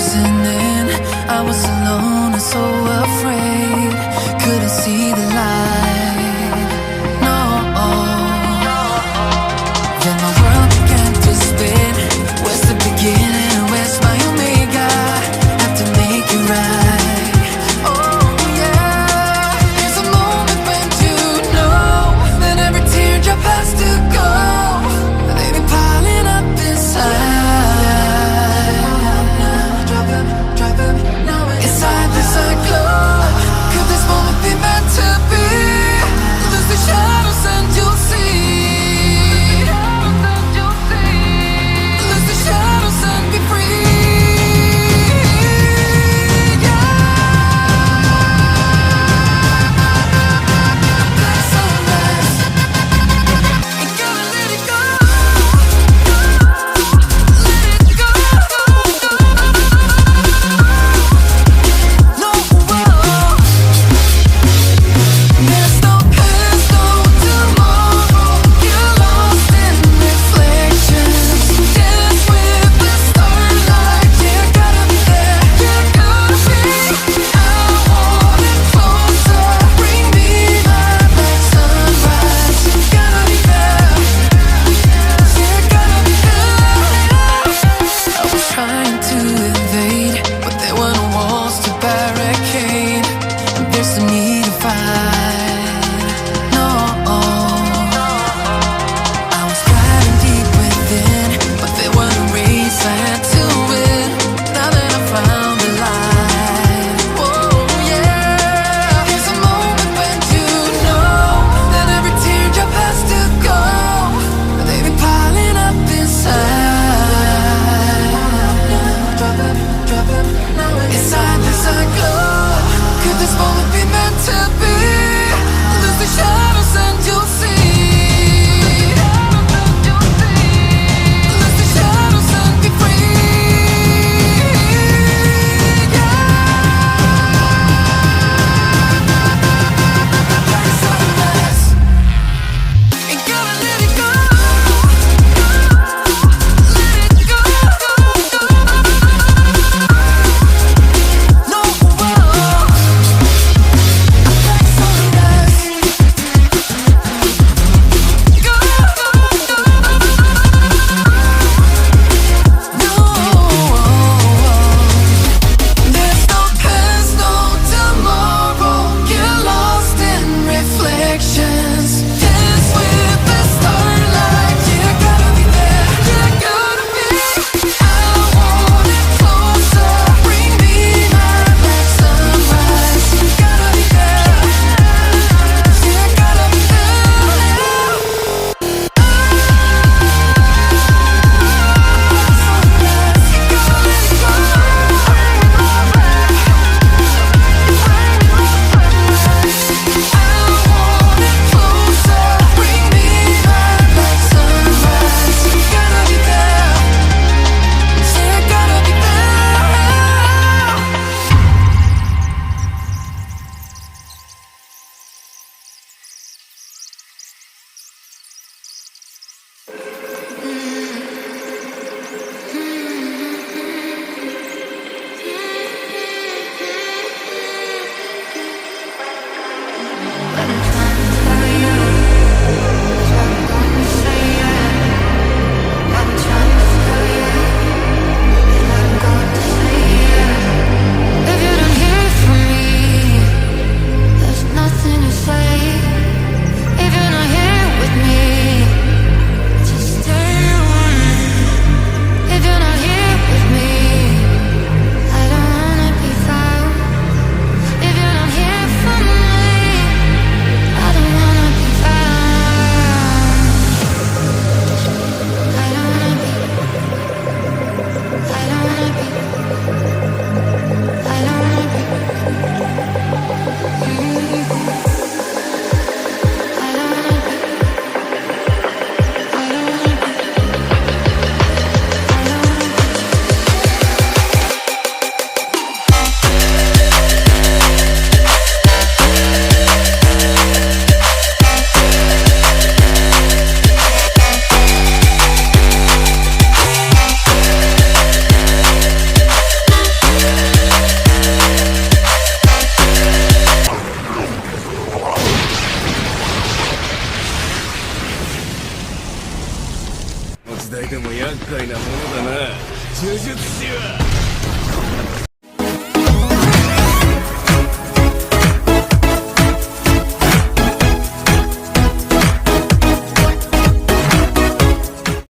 closing in. I was alone and so afraid, couldn't see the light. No. Then my world began to spin. Where's the beginning? Where's my omega? Have to make it right. Oh yeah. There's a moment when you know that every teardrop has to go. They've been piling up inside. Inside this glow. Could this moment be meant to be? 快なものだな呪術師は。